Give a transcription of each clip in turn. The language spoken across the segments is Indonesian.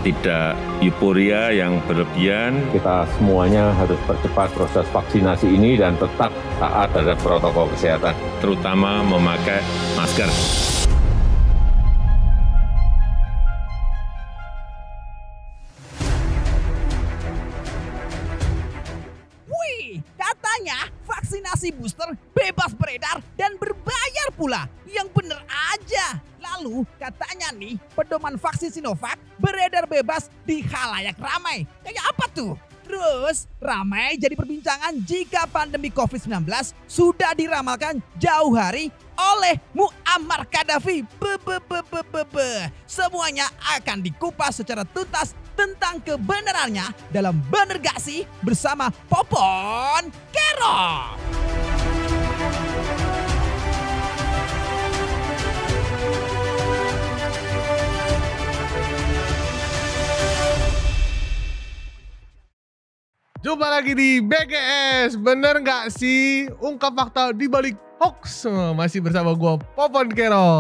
tidak euforia yang berlebihan. Kita semuanya harus percepat proses vaksinasi ini dan tetap taat terhadap protokol kesehatan. Terutama memakai masker. Wih, katanya vaksinasi booster bebas beredar dan berbayar pula. Yang bener aja. Lalu katanya nih pedoman vaksin Sinovac beredar bebas di khalayak ramai. Kayak apa tuh? Terus ramai jadi perbincangan jika pandemi COVID-19 sudah diramalkan jauh hari oleh Muammar Gaddafi. Semuanya akan dikupas secara tuntas tentang kebenarannya dalam Bener Gak Sih bersama Popon Kero. Jumpa lagi di BGS, bener nggak sih? Ungkap fakta di balik hoax. Masih bersama gue Popon Kero.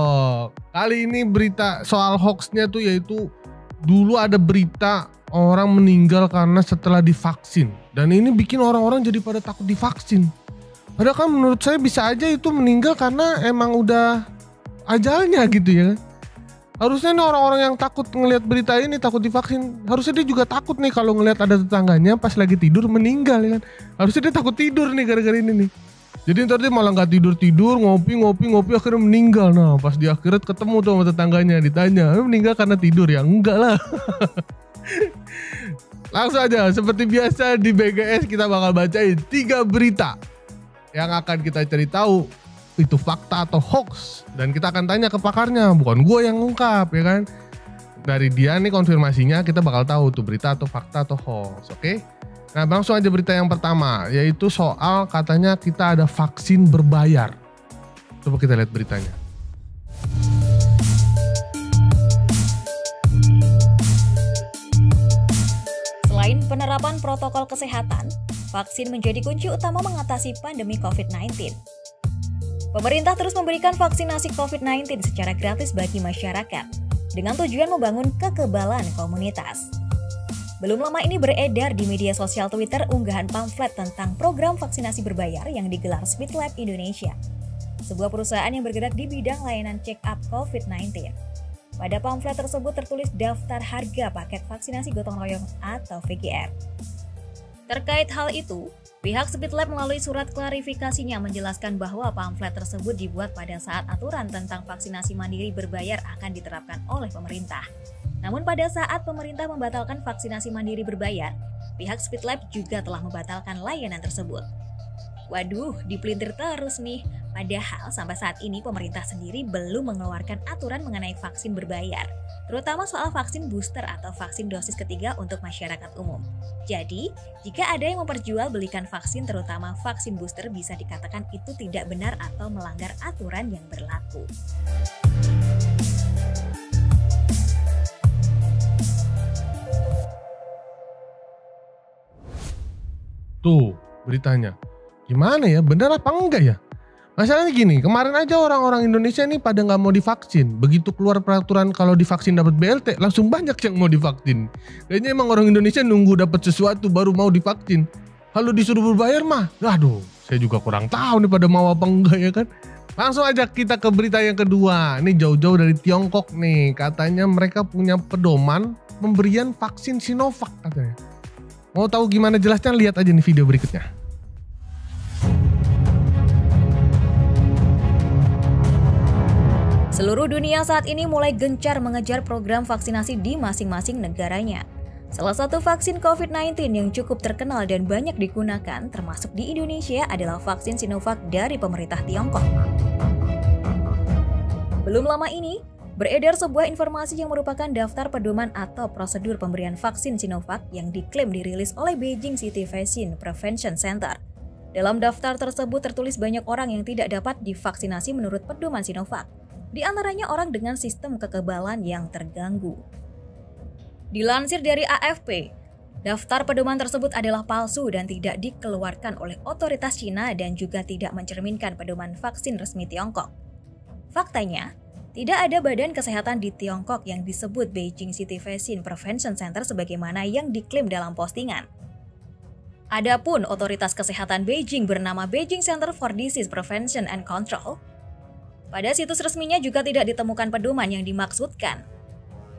Kali ini berita soal hoaxnya tuh yaitu dulu ada berita orang meninggal karena setelah divaksin. Dan ini bikin orang-orang jadi pada takut divaksin. Padahal kan menurut saya bisa aja itu meninggal karena emang udah ajalnya gitu ya. Harusnya nih orang-orang yang takut ngelihat berita ini, takut divaksin, harusnya dia juga takut nih kalau ngelihat ada tetangganya pas lagi tidur meninggal ya kan. Harusnya dia takut tidur nih gara-gara ini nih. Jadi ntar dia malah gak tidur-tidur, ngopi akhirnya meninggal. Nah pas di akhirat ketemu tuh sama tetangganya, ditanya, meninggal karena tidur ya? Enggak lah. Langsung aja, seperti biasa di BGS kita bakal bacain 3 berita yang akan kita cari tahu itu fakta atau hoax, dan kita akan tanya ke pakarnya, bukan gue yang ngungkap ya kan. Dari dia nih konfirmasinya kita bakal tahu tuh berita atau fakta atau hoax. Oke. Nah langsung aja berita yang pertama, yaitu soal katanya kita ada vaksin berbayar. Coba kita lihat beritanya. Selain penerapan protokol kesehatan, vaksin menjadi kunci utama mengatasi pandemi COVID-19. Pemerintah terus memberikan vaksinasi COVID-19 secara gratis bagi masyarakat dengan tujuan membangun kekebalan komunitas. Belum lama ini beredar di media sosial Twitter unggahan pamflet tentang program vaksinasi berbayar yang digelar Speedlab Indonesia, sebuah perusahaan yang bergerak di bidang layanan check-up COVID-19. Pada pamflet tersebut tertulis daftar harga paket vaksinasi gotong royong atau VGR. Terkait hal itu, pihak Speedlab melalui surat klarifikasinya menjelaskan bahwa pamflet tersebut dibuat pada saat aturan tentang vaksinasi mandiri berbayar akan diterapkan oleh pemerintah. Namun pada saat pemerintah membatalkan vaksinasi mandiri berbayar, pihak Speedlab juga telah membatalkan layanan tersebut. Waduh, dipelintir terus nih. Padahal sampai saat ini pemerintah sendiri belum mengeluarkan aturan mengenai vaksin berbayar, terutama soal vaksin booster atau vaksin dosis ketiga untuk masyarakat umum. Jadi, jika ada yang memperjualbelikan vaksin terutama vaksin booster bisa dikatakan itu tidak benar atau melanggar aturan yang berlaku. Tuh beritanya. Gimana ya, benar apa enggak ya? Masalahnya gini, kemarin aja orang-orang Indonesia nih pada nggak mau divaksin. Begitu keluar peraturan kalau divaksin dapat BLT, langsung banyak yang mau divaksin. Kayaknya emang orang Indonesia nunggu dapat sesuatu baru mau divaksin. Kalau disuruh berbayar mah, aduh, saya juga kurang tahu nih pada mau apa enggak ya kan. Langsung aja kita ke berita yang kedua. Ini jauh-jauh dari Tiongkok nih, katanya mereka punya pedoman pemberian vaksin Sinovac katanya. Mau tahu gimana jelasnya? Lihat aja nih video berikutnya. Seluruh dunia saat ini mulai gencar mengejar program vaksinasi di masing-masing negaranya. Salah satu vaksin COVID-19 yang cukup terkenal dan banyak digunakan termasuk di Indonesia adalah vaksin Sinovac dari pemerintah Tiongkok. Belum lama ini, beredar sebuah informasi yang merupakan daftar pedoman atau prosedur pemberian vaksin Sinovac yang diklaim dirilis oleh Beijing City Vaccine Prevention Center. Dalam daftar tersebut tertulis banyak orang yang tidak dapat divaksinasi menurut pedoman Sinovac. Di antaranya orang dengan sistem kekebalan yang terganggu. Dilansir dari AFP, daftar pedoman tersebut adalah palsu dan tidak dikeluarkan oleh otoritas Cina dan juga tidak mencerminkan pedoman vaksin resmi Tiongkok. Faktanya, Tidak ada badan kesehatan di Tiongkok yang disebut Beijing City Vaccine Prevention Center sebagaimana yang diklaim dalam postingan. Adapun otoritas kesehatan Beijing bernama Beijing Center for Disease Prevention and Control, pada situs resminya juga tidak ditemukan pedoman yang dimaksudkan.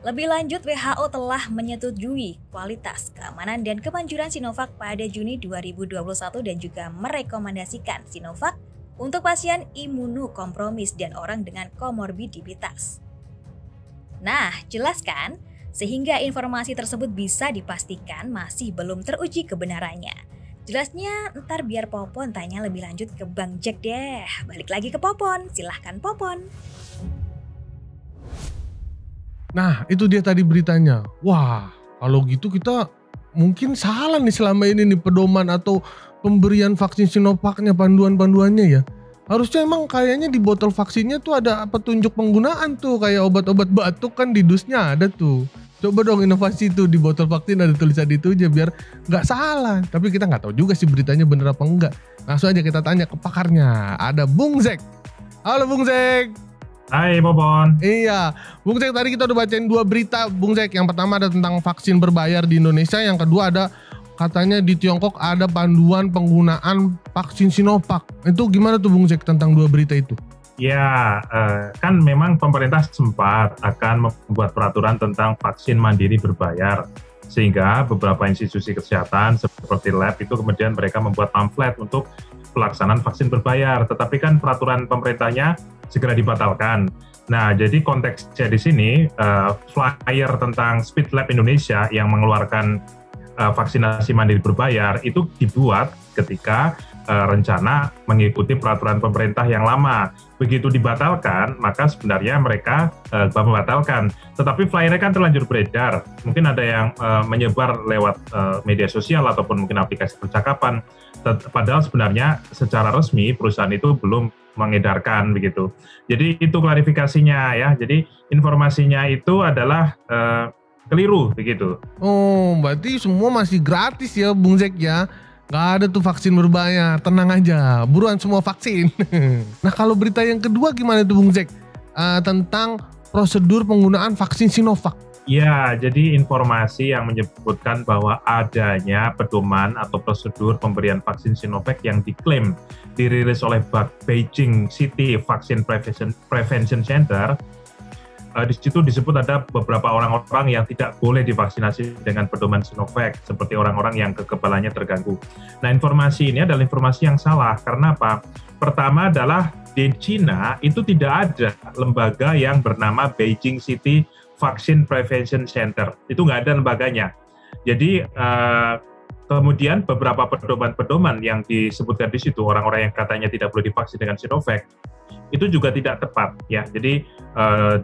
Lebih lanjut, WHO telah menyetujui kualitas, keamanan, dan kemanjuran Sinovac pada Juni 2021 dan juga merekomendasikan Sinovac untuk pasien imunokompromis dan orang dengan komorbiditas. Nah, jelas kan? Sehingga informasi tersebut bisa dipastikan masih belum teruji kebenarannya. Jelasnya ntar biar Popon tanya lebih lanjut ke Bang Jack deh. Balik lagi ke Popon, silahkan Popon. Nah, itu dia tadi beritanya. Wah, kalau gitu kita mungkin salah nih selama ini nih pedoman atau pemberian vaksin Sinovacnya, panduan-panduannya ya. Harusnya emang kayaknya di botol vaksinnya tuh ada petunjuk penggunaan tuh, kayak obat-obat batuk kan di dusnya ada tuh. Coba dong inovasi tuh di botol vaksin ada tulisan itu aja biar nggak salah. Tapi kita nggak tahu juga sih beritanya bener apa enggak. Langsung aja kita tanya ke pakarnya. Ada Bung Zek. Halo Bung Zek. Hai Popon. Iya, Bung Zek tadi kita udah bacain 2 berita Bung Zek. Yang pertama ada tentang vaksin berbayar di Indonesia. Yang kedua ada katanya di Tiongkok ada panduan penggunaan vaksin Sinovac. Itu gimana tuh Bung Zek tentang 2 berita itu? Ya, kan memang pemerintah sempat akan membuat peraturan tentang vaksin mandiri berbayar. Sehingga beberapa institusi kesehatan seperti lab itu kemudian mereka membuat pamflet untuk pelaksanaan vaksin berbayar. Tetapi kan peraturan pemerintahnya segera dibatalkan. Nah, jadi konteksnya di sini, flyer tentang Speed Lab Indonesia yang mengeluarkan vaksinasi mandiri berbayar itu dibuat ketika rencana mengikuti peraturan pemerintah yang lama. Begitu dibatalkan, maka sebenarnya mereka membatalkan. Tetapi flyernya kan terlanjur beredar. Mungkin ada yang menyebar lewat media sosial ataupun mungkin aplikasi percakapan. Padahal sebenarnya secara resmi perusahaan itu belum mengedarkan begitu. Jadi itu klarifikasinya ya. Jadi informasinya itu adalah keliru begitu. Oh, berarti semua masih gratis ya Bung Zek ya. Gak ada tuh vaksin berbayar, tenang aja, buruan semua vaksin. Nah kalau berita yang kedua gimana tuh Bung Zek? Tentang prosedur penggunaan vaksin Sinovac. Ya, jadi informasi yang menyebutkan bahwa adanya pedoman atau prosedur pemberian vaksin Sinovac yang diklaim dirilis oleh Beijing City Vaccine Prevention Center. Di situ disebut ada beberapa orang-orang yang tidak boleh divaksinasi dengan pedoman Sinovac, seperti orang-orang yang kekebalannya terganggu. Nah, informasi ini adalah informasi yang salah. Karena apa? Pertama adalah di China itu tidak ada lembaga yang bernama Beijing City Vaccine Prevention Center. Itu nggak ada lembaganya. Jadi kemudian beberapa pedoman-pedoman yang disebutkan di situ, orang-orang yang katanya tidak boleh divaksin dengan Sinovac, itu juga tidak tepat ya. Jadi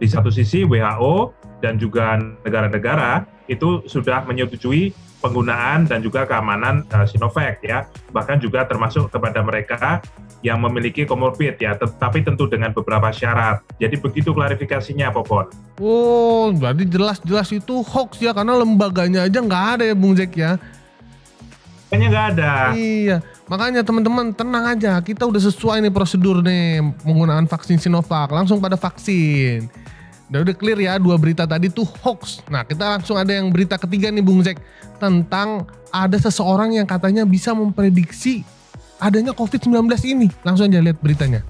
di satu sisi WHO dan juga negara-negara itu sudah menyetujui penggunaan dan juga keamanan Sinovac ya. Bahkan juga termasuk kepada mereka yang memiliki komorbid ya, tetapi tentu dengan beberapa syarat. Jadi begitu klarifikasinya Popon. Oh, berarti jelas-jelas itu hoax ya, karena lembaganya aja nggak ada ya Bung Zek ya. Kayaknya nggak ada. Iya, makanya teman-teman tenang aja, kita udah sesuai nih prosedur nih penggunaan vaksin Sinovac, langsung pada vaksin. Udah clear ya, 2 berita tadi tuh hoax. Nah kita langsung ada yang berita ketiga nih Bung Zek, tentang ada seseorang yang katanya bisa memprediksi adanya COVID-19 ini. Langsung aja lihat beritanya.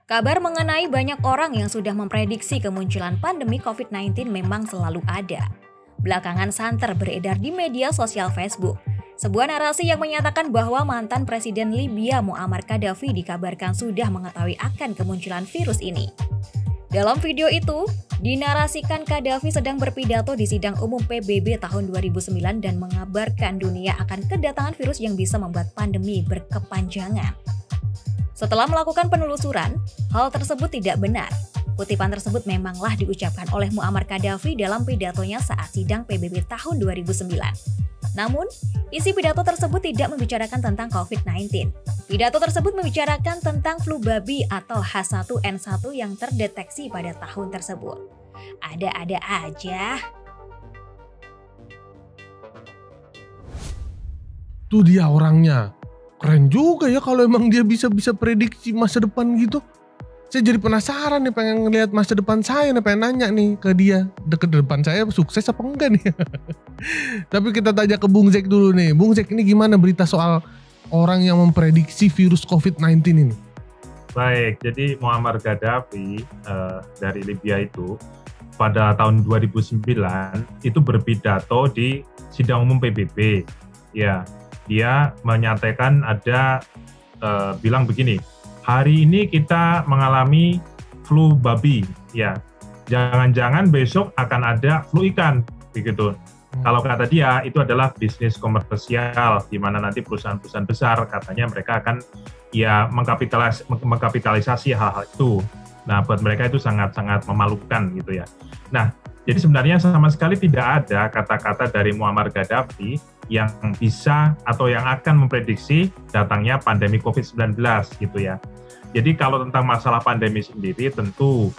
Kabar mengenai banyak orang yang sudah memprediksi kemunculan pandemi COVID-19 memang selalu ada. Belakangan santer beredar di media sosial Facebook. Sebuah narasi yang menyatakan bahwa mantan Presiden Libya Muammar Gaddafi dikabarkan sudah mengetahui akan kemunculan virus ini. Dalam video itu, dinarasikan Gaddafi sedang berpidato di sidang umum PBB tahun 2009 dan mengabarkan dunia akan kedatangan virus yang bisa membuat pandemi berkepanjangan. Setelah melakukan penelusuran, hal tersebut tidak benar. Kutipan tersebut memanglah diucapkan oleh Muammar Gaddafi dalam pidatonya saat sidang PBB tahun 2009. Namun, isi pidato tersebut tidak membicarakan tentang COVID-19. Pidato tersebut membicarakan tentang flu babi atau H1N1 yang terdeteksi pada tahun tersebut. Ada-ada aja. Tuh dia orangnya. Keren juga ya kalau emang dia bisa prediksi masa depan gitu. Saya jadi penasaran nih, pengen ngelihat masa depan saya nih, pengen nanya nih ke dia, deket depan saya sukses apa enggak nih. Tapi kita tanya ke Bung Zack dulu nih. Bung Zack, ini gimana berita soal orang yang memprediksi virus COVID-19 ini? Baik, jadi Muammar Gaddafi dari Libya itu pada tahun 2009 itu berpidato di sidang umum PBB. Ya, dia menyatakan bilang begini, hari ini kita mengalami flu babi, ya. Jangan-jangan besok akan ada flu ikan, begitu. Kalau kata dia itu adalah bisnis komersial, di mana nanti perusahaan-perusahaan besar katanya mereka akan ya mengkapitalisasi hal-hal itu. Nah, buat mereka itu sangat-sangat memalukan gitu ya. Nah, jadi sebenarnya sama sekali tidak ada kata-kata dari Muammar Gaddafi yang bisa atau yang akan memprediksi datangnya pandemi COVID-19 gitu ya. Jadi kalau tentang masalah pandemi sendiri tentu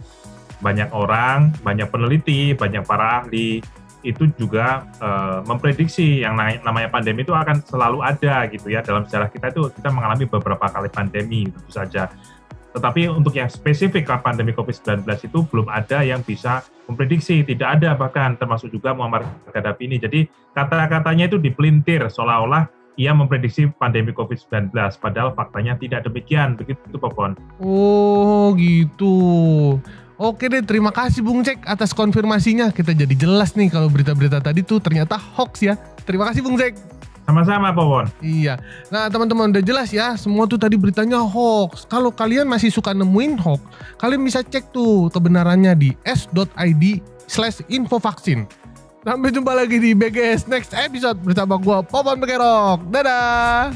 banyak orang, banyak peneliti, banyak para ahli itu juga memprediksi yang namanya pandemi itu akan selalu ada gitu ya. Dalam sejarah kita itu kita mengalami beberapa kali pandemi tentu saja. Tetapi untuk yang spesifik pandemi COVID-19 itu belum ada yang bisa memprediksi, tidak ada bahkan termasuk juga Muammar Gaddafi ini. Jadi kata-katanya itu dipelintir seolah-olah ia memprediksi pandemi COVID-19, padahal faktanya tidak demikian, begitu Popon. Oh gitu. Oke deh, terima kasih Bung Zack atas konfirmasinya. Kita jadi jelas nih kalau berita-berita tadi tuh ternyata hoax ya. Terima kasih Bung Zack. Sama-sama Popon. Iya. Nah teman-teman udah jelas ya, semua tuh tadi beritanya hoax. Kalau kalian masih suka nemuin hoax, kalian bisa cek tuh kebenarannya di s.id/infovaksin. Sampai jumpa lagi di BGS Next episode bersama gua Popon Pekerok. Dadah.